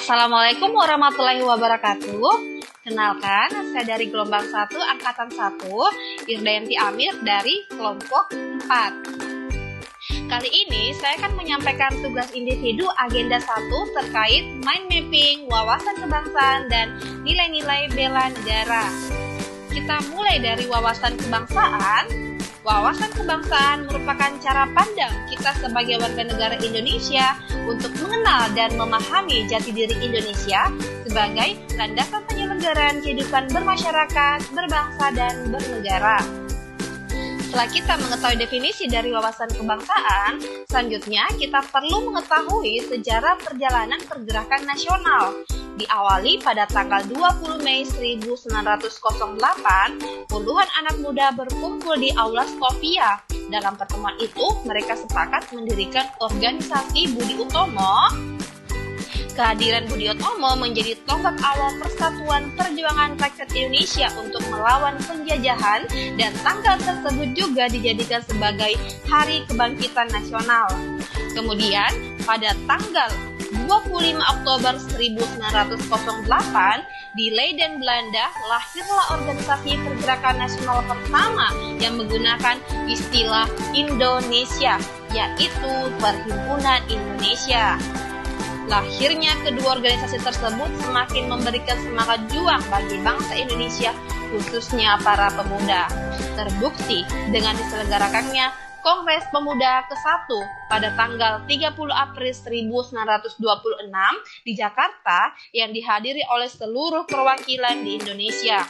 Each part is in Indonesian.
Assalamualaikum warahmatullahi wabarakatuh. Kenalkan, saya dari gelombang 1 angkatan 1, Irdayanti Amir dari kelompok 4. Kali ini saya akan menyampaikan tugas individu agenda 1 terkait mind mapping, wawasan kebangsaan, dan nilai-nilai bela negara. Kita mulai dari wawasan kebangsaan. Wawasan kebangsaan merupakan cara pandang kita sebagai warga negara Indonesia untuk mengenal dan memahami jati diri Indonesia sebagai landasan penyelenggaraan kehidupan bermasyarakat, berbangsa, dan bernegara. Setelah kita mengetahui definisi dari wawasan kebangsaan, selanjutnya kita perlu mengetahui sejarah perjalanan pergerakan nasional. Diawali pada tanggal 20 Mei 1908, puluhan anak muda berkumpul di Aula Stovia. Dalam pertemuan itu, mereka sepakat mendirikan organisasi Budi Utomo. Kehadiran Budi Utomo menjadi tonggak awal persatuan perjuangan rakyat Indonesia untuk melawan penjajahan, dan tanggal tersebut juga dijadikan sebagai Hari Kebangkitan Nasional. Kemudian, pada tanggal 25 Oktober 1908, di Leiden, Belanda, lahirlah organisasi pergerakan nasional pertama yang menggunakan istilah Indonesia, yaitu Perhimpunan Indonesia. Lahirnya kedua organisasi tersebut semakin memberikan semangat juang bagi bangsa Indonesia, khususnya para pemuda. Terbukti dengan diselenggarakannya Kongres Pemuda ke-1 pada tanggal 30 April 1926 di Jakarta yang dihadiri oleh seluruh perwakilan di Indonesia.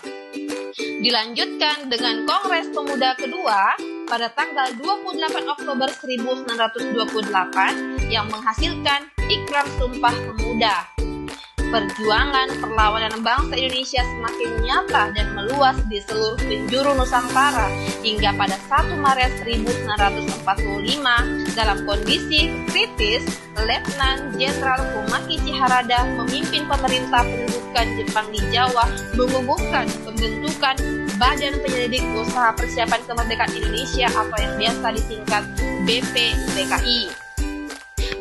Dilanjutkan dengan Kongres Pemuda kedua pada tanggal 28 Oktober 1928 yang menghasilkan Ikrar Sumpah Pemuda. Perjuangan perlawanan bangsa Indonesia semakin nyata dan meluas di seluruh penjuru Nusantara hingga pada 1 Maret 1945 dalam kondisi kritis, Letnan Jenderal Kumaki Chiharada memimpin pemerintah pendudukan Jepang di Jawa mengumumkan pembentukan Badan Penyelidik Usaha Persiapan Kemerdekaan Indonesia atau yang biasa disingkat BPUPKI.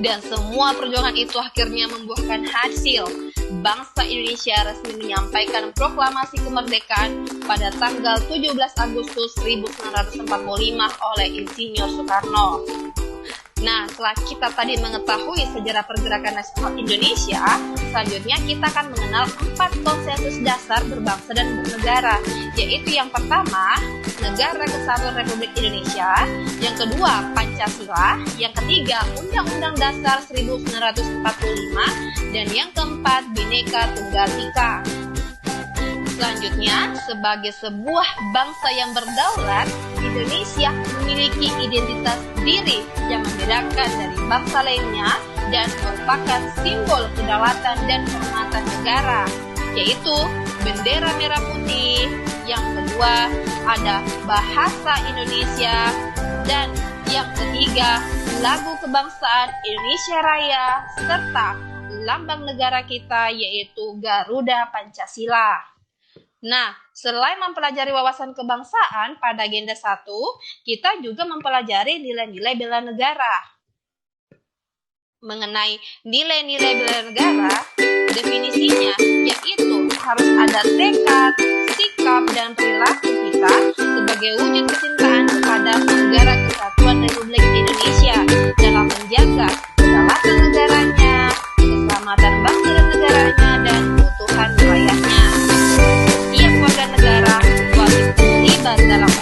Dan semua perjuangan itu akhirnya membuahkan hasil. Bangsa Indonesia resmi menyampaikan proklamasi kemerdekaan pada tanggal 17 Agustus 1945 oleh Insinyur Soekarno. Nah, setelah kita tadi mengetahui sejarah pergerakan nasional Indonesia, selanjutnya kita akan mengenal 4 konsensus dasar berbangsa dan bernegara, yaitu yang pertama, Negara Kesatuan Republik Indonesia, yang kedua, Pancasila, yang ketiga, Undang-Undang Dasar 1945, dan yang keempat, Bhinneka Tunggal Ika. Selanjutnya, sebagai sebuah bangsa yang berdaulat, Indonesia memiliki identitas diri yang membedakan dari bangsa lainnya dan merupakan simbol kedaulatan dan kehormatan negara, yaitu bendera merah putih. Yang kedua ada bahasa Indonesia, dan yang ketiga lagu kebangsaan Indonesia Raya, serta lambang negara kita yaitu Garuda Pancasila. Nah, selain mempelajari wawasan kebangsaan pada agenda 1, kita juga mempelajari nilai-nilai bela negara. Mengenai nilai-nilai bela negara, definisinya yaitu harus ada tekad, sikap, dan perilaku kita sebagai wujud kecintaan kepada Negara Kesatuan Republik Indonesia dalam menjaga kedaulatan negaranya, keselamatan bangsa dan negaranya, dan keutuhan wilayahnya. Setiap warga negara wajib terlibat dalam